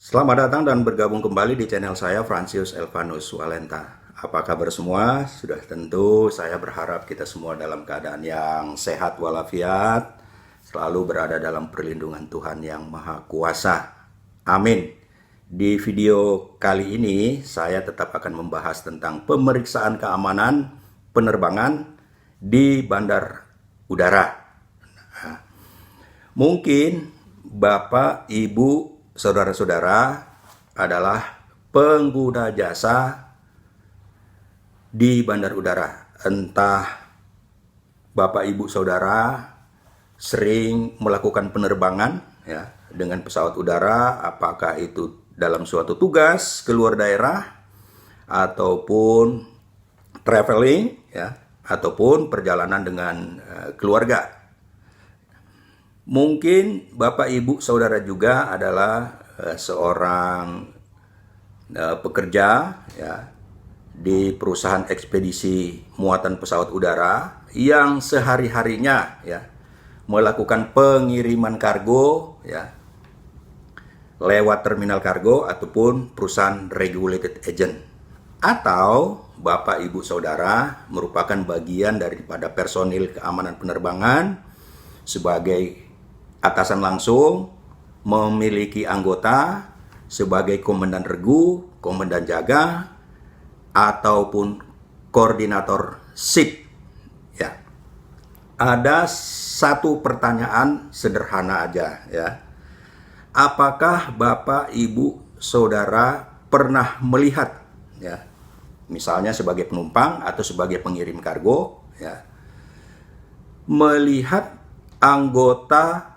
Selamat datang dan bergabung kembali di channel saya, Francius Elvanus Walenta. Apa kabar semua? Sudah tentu saya berharap kita semua dalam keadaan yang sehat walafiat, selalu berada dalam perlindungan Tuhan yang Maha Kuasa. Amin. Di video kali ini saya tetap akan membahas tentang pemeriksaan keamanan penerbangan di bandar udara. Mungkin Bapak, Ibu, saudara-saudara adalah pengguna jasa di bandar udara. Entah Bapak, Ibu, saudara sering melakukan penerbangan ya dengan pesawat udara, apakah itu dalam suatu tugas keluar daerah ataupun traveling ya ataupun perjalanan dengan keluarga. Mungkin Bapak, Ibu, Saudara juga adalah seorang pekerja ya, di perusahaan ekspedisi muatan pesawat udara yang sehari-harinya ya, melakukan pengiriman kargo ya, lewat terminal kargo ataupun perusahaan regulated agent. Atau Bapak, Ibu, Saudara merupakan bagian daripada personil keamanan penerbangan sebagai atasan langsung, memiliki anggota sebagai komandan regu, komandan jaga, ataupun koordinator SIP. Ya. Ada satu pertanyaan sederhana aja ya. Apakah Bapak, Ibu, Saudara pernah melihat ya, misalnya sebagai penumpang atau sebagai pengirim kargo ya, melihat anggota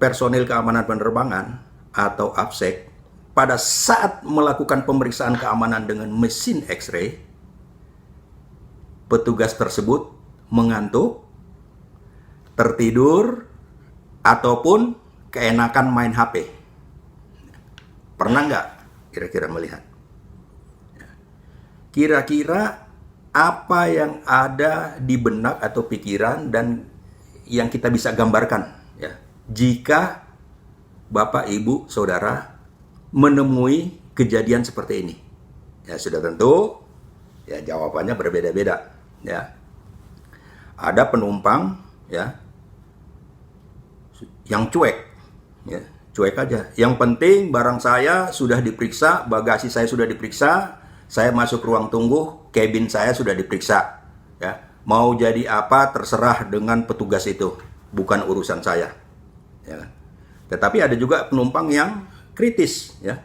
personil keamanan penerbangan atau APSEC pada saat melakukan pemeriksaan keamanan dengan mesin X-ray, petugas tersebut mengantuk, tertidur, ataupun keenakan main HP. Pernah nggak kira-kira melihat? Kira-kira apa yang ada di benak atau pikiran dan yang kita bisa gambarkan ya, jika Bapak, Ibu, Saudara menemui kejadian seperti ini? Ya sudah tentu ya jawabannya berbeda-beda ya. Ada penumpang ya yang cuek ya, cuek aja. Yang penting barang saya sudah diperiksa, bagasi saya sudah diperiksa, saya masuk ruang tunggu, cabin saya sudah diperiksa ya. Mau jadi apa terserah dengan petugas itu, bukan urusan saya. Ya. Tetapi ada juga penumpang yang kritis, ya.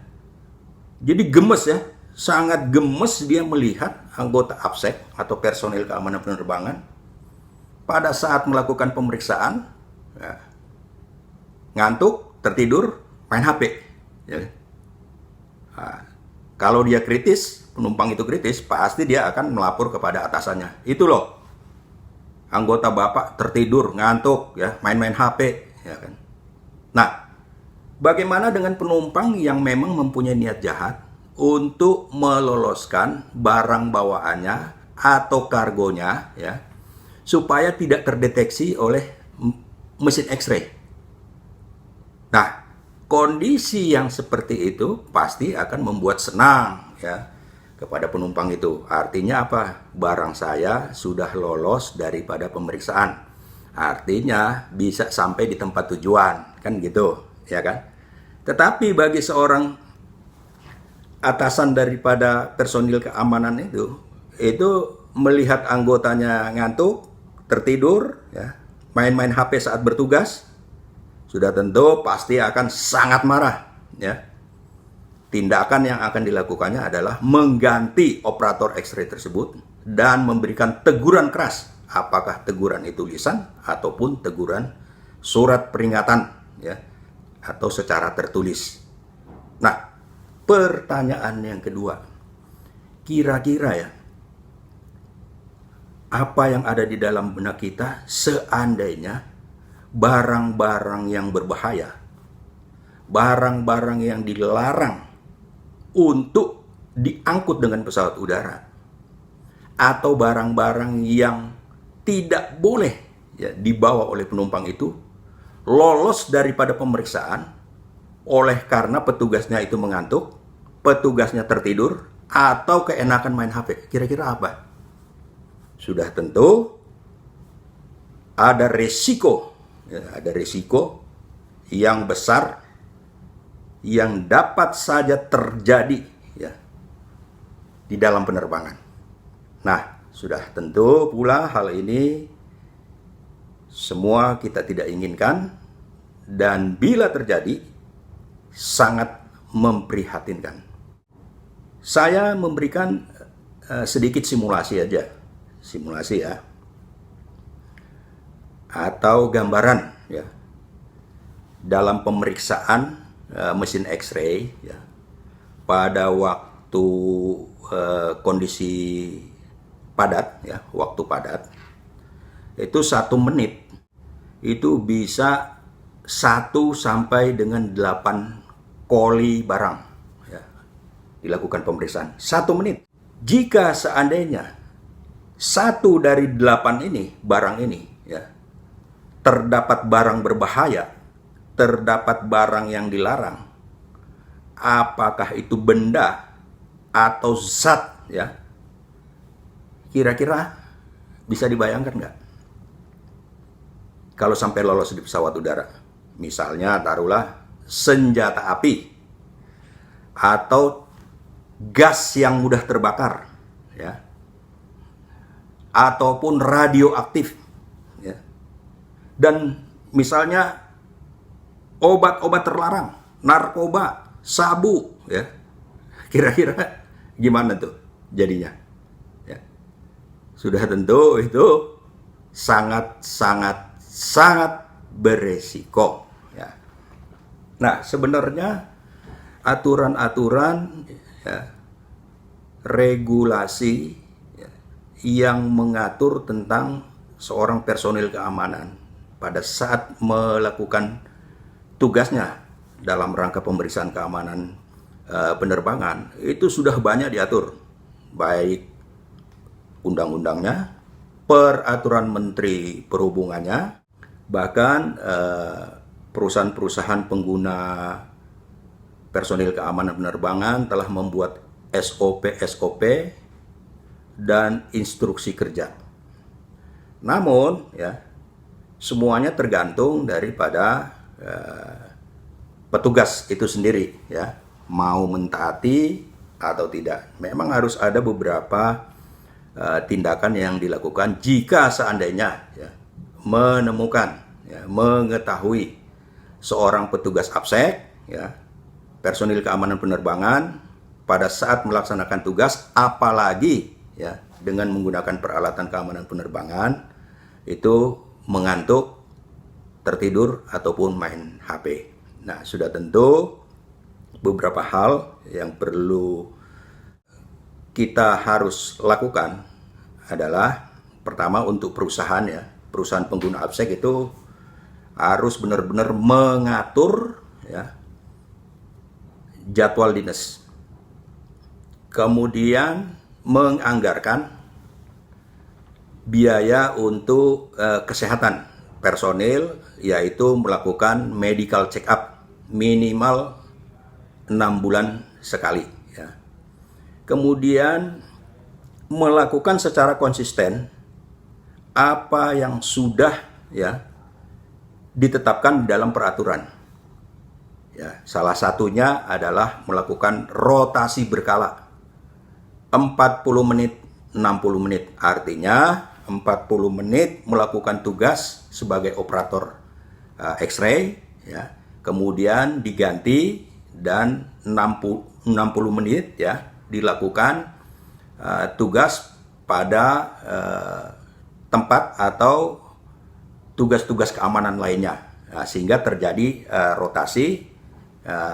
Jadi gemes ya, sangat gemes dia melihat anggota APSEC atau personil keamanan penerbangan pada saat melakukan pemeriksaan, ya, ngantuk, tertidur, main HP. Ya. Nah, kalau dia kritis, penumpang itu kritis, pasti dia akan melapor kepada atasannya. Itu loh. Anggota Bapak tertidur, ngantuk, ya, main-main HP, ya kan. Nah, bagaimana dengan penumpang yang memang mempunyai niat jahat untuk meloloskan barang bawaannya atau kargonya, ya, supaya tidak terdeteksi oleh mesin X-ray? Nah, kondisi yang seperti itu pasti akan membuat senang, ya, kepada penumpang itu. Artinya apa? Barang saya sudah lolos daripada pemeriksaan. Artinya bisa sampai di tempat tujuan, kan gitu, ya kan? Tetapi bagi seorang atasan daripada personil keamanan itu melihat anggotanya ngantuk, tertidur, ya, main-main HP saat bertugas, sudah tentu pasti akan sangat marah, ya. Tindakan yang akan dilakukannya adalah mengganti operator X-ray tersebut dan memberikan teguran keras. Apakah teguran itu lisan ataupun teguran surat peringatan ya, atau secara tertulis. Nah, pertanyaan yang kedua, kira-kira ya, apa yang ada di dalam benak kita seandainya barang-barang yang berbahaya, barang-barang yang dilarang untuk diangkut dengan pesawat udara, atau barang-barang yang tidak boleh ya dibawa oleh penumpang itu lolos daripada pemeriksaan oleh karena petugasnya itu mengantuk, petugasnya tertidur, atau keenakan main HP. Kira-kira apa? Sudah tentu ada resiko, ada resiko yang besar yang dapat saja terjadi ya di dalam penerbangan. Nah, sudah tentu pula hal ini semua kita tidak inginkan, dan bila terjadi sangat memprihatinkan. Saya memberikan sedikit simulasi aja, simulasi ya, atau gambaran ya, dalam pemeriksaan mesin X-ray ya, pada waktu kondisi padat ya, waktu padat itu 1 menit itu bisa 1 sampai dengan 8 koli barang ya, dilakukan pemeriksaan 1 menit. Jika seandainya 1 dari 8 ini barang ini ya, terdapat barang berbahaya, terdapat barang yang dilarang, apakah itu benda atau zat ya, kira-kira bisa dibayangkan nggak? Kalau sampai lolos di pesawat udara, misalnya taruhlah senjata api atau gas yang mudah terbakar ya, ataupun radioaktif ya, dan misalnya obat-obat terlarang, narkoba, sabu ya, kira-kira gimana tuh jadinya ya? Sudah tentu itu sangat beresiko ya. Nah, sebenarnya aturan-aturan ya, regulasi ya, yang mengatur tentang seorang personil keamanan pada saat melakukan tugasnya dalam rangka pemeriksaan keamanan penerbangan itu sudah banyak diatur, baik undang-undangnya, peraturan Menteri Perhubungannya, bahkan perusahaan-perusahaan pengguna personil keamanan penerbangan telah membuat SOP dan instruksi kerja. Namun ya, semuanya tergantung daripada petugas itu sendiri ya, mau mentaati atau tidak. Memang harus ada beberapa tindakan yang dilakukan jika seandainya ya, menemukan ya, mengetahui seorang petugas APSEC ya, personil keamanan penerbangan pada saat melaksanakan tugas, apalagi ya dengan menggunakan peralatan keamanan penerbangan itu mengantuk, tertidur ataupun main HP. Nah, sudah tentu beberapa hal yang perlu kita harus lakukan adalah pertama, untuk perusahaan ya, perusahaan pengguna APSEC itu harus benar-benar mengatur ya jadwal dinas. Kemudian menganggarkan biaya untuk kesehatan personil, yaitu melakukan medical check up minimal 6 bulan sekali ya. Kemudian melakukan secara konsisten apa yang sudah ya ditetapkan dalam peraturan. Ya, salah satunya adalah melakukan rotasi berkala 40 menit, 60 menit. Artinya 40 menit melakukan tugas sebagai operator X-ray ya. Kemudian diganti dan 60 menit ya dilakukan tugas pada tempat atau tugas-tugas keamanan lainnya, sehingga terjadi rotasi,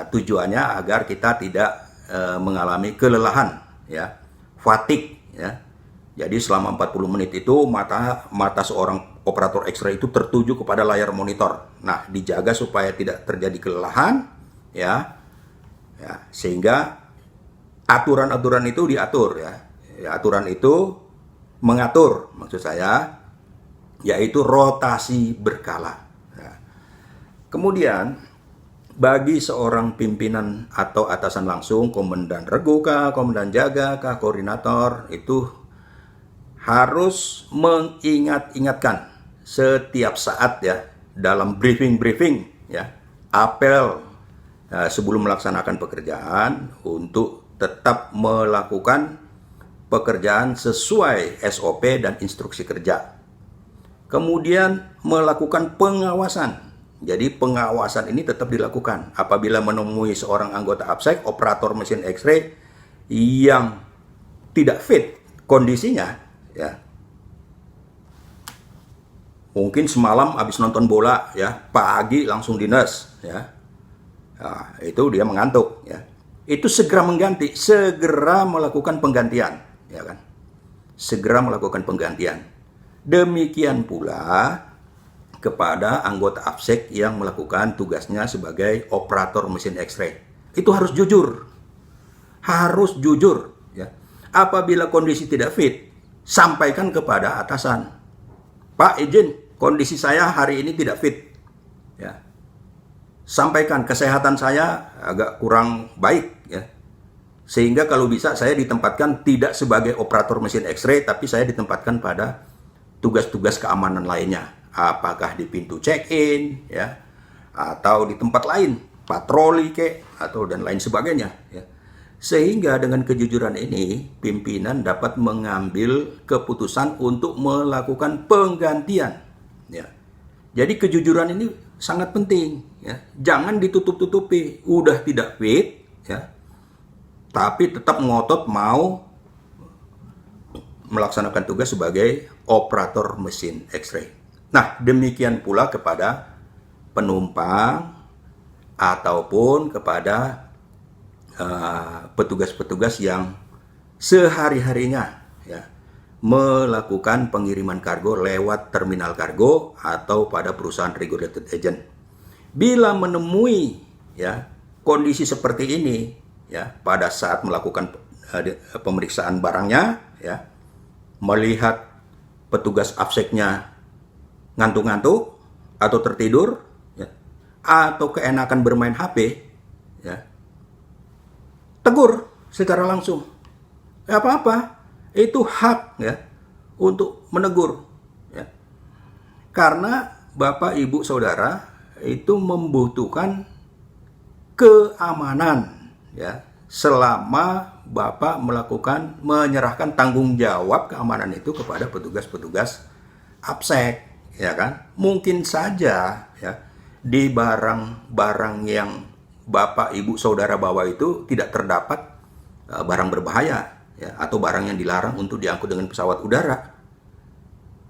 tujuannya agar kita tidak mengalami kelelahan ya, fatigue ya. Jadi selama 40 menit itu mata seorang operator X-ray itu tertuju kepada layar monitor. Nah, dijaga supaya tidak terjadi kelelahan ya, sehingga aturan-aturan itu diatur ya. Aturan itu mengatur, maksud saya, yaitu rotasi berkala. Ya. Kemudian bagi seorang pimpinan atau atasan langsung, komandan regu kah, komandan jaga kah, koordinator, itu harus mengingat-ingatkan setiap saat ya, dalam briefing ya, apel sebelum melaksanakan pekerjaan untuk tetap melakukan pekerjaan sesuai SOP dan instruksi kerja. Kemudian melakukan pengawasan. Jadi pengawasan ini tetap dilakukan apabila menemui seorang anggota APSEC, operator mesin X-ray yang tidak fit kondisinya, ya. Mungkin semalam habis nonton bola, ya, pagi langsung dinas, ya. Nah, itu dia mengantuk, ya. Itu segera mengganti, segera melakukan penggantian, ya kan? Segera melakukan penggantian. Demikian pula kepada anggota APSEC yang melakukan tugasnya sebagai operator mesin X-ray. Itu harus jujur. Harus jujur, ya. Apabila kondisi tidak fit, sampaikan kepada atasan. Pak, izin, kondisi saya hari ini tidak fit. Ya. Sampaikan kesehatan saya agak kurang baik, ya. Sehingga kalau bisa saya ditempatkan tidak sebagai operator mesin X-ray, tapi saya ditempatkan pada tugas-tugas keamanan lainnya. Apakah di pintu check-in, ya, atau di tempat lain, patroli atau dan lain sebagainya, ya. Sehingga dengan kejujuran ini, pimpinan dapat mengambil keputusan untuk melakukan penggantian, ya. Jadi kejujuran ini sangat penting, ya. Jangan ditutup-tutupi, udah tidak fit, ya, tapi tetap ngotot mau melaksanakan tugas sebagai operator mesin X-ray. Nah, demikian pula kepada penumpang ataupun kepada petugas-petugas yang sehari-harinya, ya, melakukan pengiriman kargo lewat terminal kargo atau pada perusahaan regulated agent. Bila menemui, ya, kondisi seperti ini, ya, pada saat melakukan pemeriksaan barangnya, ya, melihat petugas APSEC-nya ngantuk-ngantuk atau tertidur, ya, atau keenakan bermain HP, ya, tegur secara langsung. Ya, apa-apa, itu hak, ya, untuk menegur, ya. Karena Bapak, Ibu, Saudara itu membutuhkan keamanan, ya, selama Bapak menyerahkan tanggung jawab keamanan itu kepada petugas-petugas APSEC. Ya kan, mungkin saja, ya, di barang-barang yang Bapak, Ibu, Saudara bawa itu tidak terdapat barang berbahaya, ya, atau barang yang dilarang untuk diangkut dengan pesawat udara.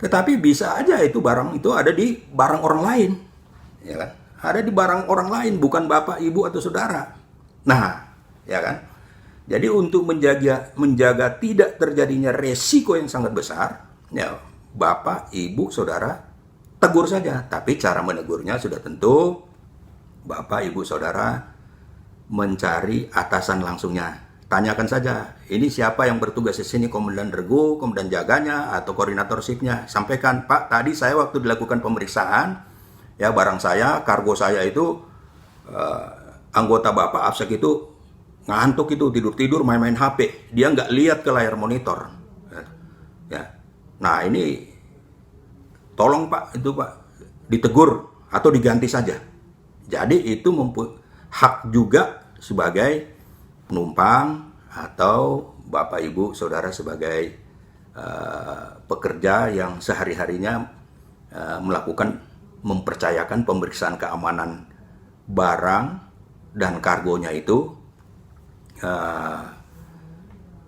Tetapi bisa aja itu barang itu ada di barang orang lain, ya kan, ada di barang orang lain, bukan Bapak, Ibu, atau Saudara. Nah, ya kan, jadi untuk menjaga tidak terjadinya resiko yang sangat besar, ya, Bapak, Ibu, Saudara tegur saja, tapi cara menegurnya sudah tentu Bapak, Ibu, Saudara mencari atasan langsungnya. Tanyakan saja, ini siapa yang bertugas di sini, komandan regu, komandan jaganya, atau koordinator shiftnya. Sampaikan, Pak, tadi saya waktu dilakukan pemeriksaan, ya, barang saya, kargo saya itu, anggota Bapak APSEC itu ngantuk, itu tidur-tidur, main-main HP. Dia nggak lihat ke layar monitor. Ya. Nah, ini tolong Pak, itu Pak ditegur atau diganti saja. Jadi itu hak juga sebagai penumpang atau Bapak, Ibu, Saudara sebagai pekerja yang sehari-harinya mempercayakan pemeriksaan keamanan barang dan kargonya itu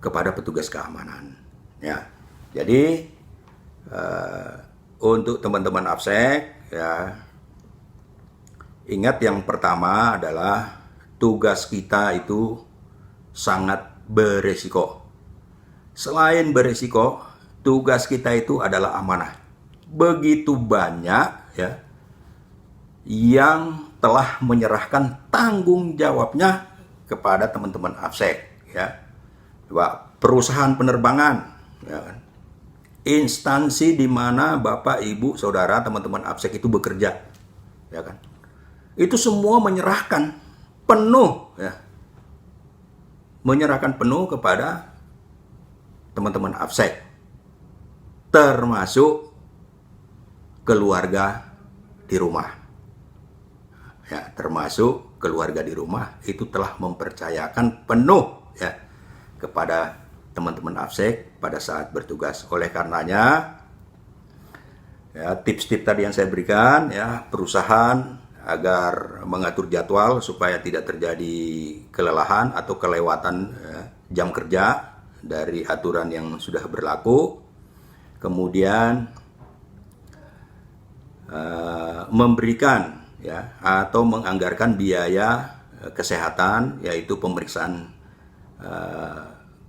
kepada petugas keamanan. Ya, jadi untuk teman-teman APSEC, ya, ingat yang pertama adalah tugas kita itu sangat beresiko. Selain beresiko, tugas kita itu adalah amanah. Begitu banyak, ya, yang telah menyerahkan tanggung jawabnya kepada teman-teman APSEC, ya. Perusahaan penerbangan, ya kan, instansi di mana Bapak, Ibu, Saudara, teman-teman APSEC itu bekerja, ya kan. itu semua menyerahkan penuh, ya, menyerahkan penuh kepada teman-teman AFSEK, termasuk keluarga di rumah. Ya, termasuk keluarga di rumah itu telah mempercayakan penuh, ya, kepada teman-teman AFSEK pada saat bertugas. Oleh karenanya, ya, tips-tips tadi yang saya berikan, ya, perusahaan agar mengatur jadwal supaya tidak terjadi kelelahan atau kelewatan, ya, jam kerja dari aturan yang sudah berlaku. Kemudian memberikan, ya, atau menganggarkan biaya kesehatan, yaitu pemeriksaan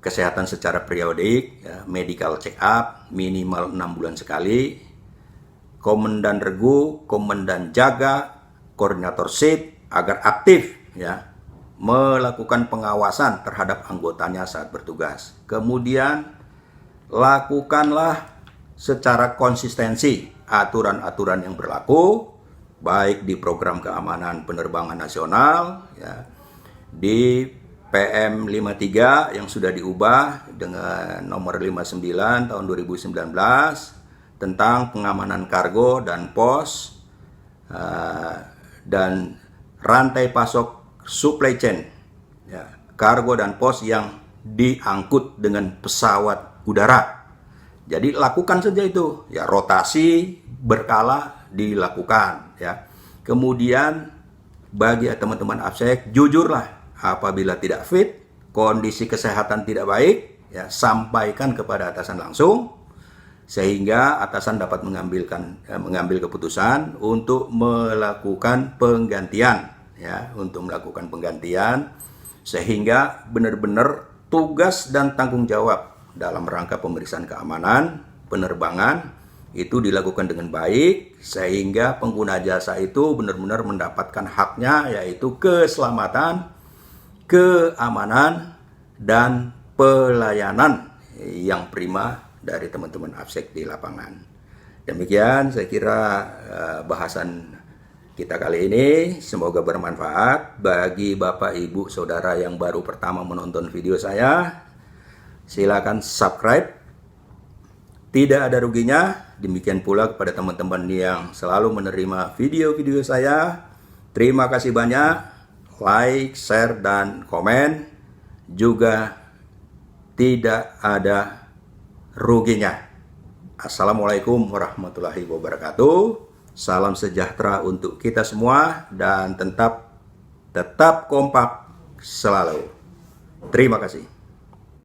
kesehatan secara periodik, ya, medical check up minimal 6 bulan sekali, komandan regu, komandan jaga, koordinator shift agar aktif, ya, melakukan pengawasan terhadap anggotanya saat bertugas. Kemudian lakukanlah secara konsistensi aturan-aturan yang berlaku, baik di program keamanan penerbangan nasional, ya, di PM 53 yang sudah diubah dengan nomor 59 tahun 2019 tentang pengamanan kargo dan pos, dan rantai pasok supply chain, ya, kargo dan pos yang diangkut dengan pesawat udara. Jadi lakukan saja itu, ya, rotasi berkala dilakukan, ya. Kemudian bagi teman-teman AFSEK, jujurlah apabila tidak fit, kondisi kesehatan tidak baik, ya, sampaikan kepada atasan langsung sehingga atasan dapat mengambil keputusan untuk melakukan penggantian, ya, sehingga benar-benar tugas dan tanggung jawab dalam rangka pemeriksaan keamanan penerbangan itu dilakukan dengan baik sehingga pengguna jasa itu benar-benar mendapatkan haknya, yaitu keselamatan, keamanan, dan pelayanan yang prima dari teman-teman AFSEK di lapangan. Demikian saya kira bahasan kita kali ini, semoga bermanfaat bagi Bapak Ibu Saudara yang baru pertama menonton video saya. Silakan subscribe, tidak ada ruginya. Demikian pula kepada teman-teman yang selalu menerima video-video saya. Terima kasih banyak, like, share, dan komen juga tidak ada ruginya. Assalamualaikum warahmatullahi wabarakatuh. Salam sejahtera untuk kita semua dan tetap kompak selalu. Terima kasih.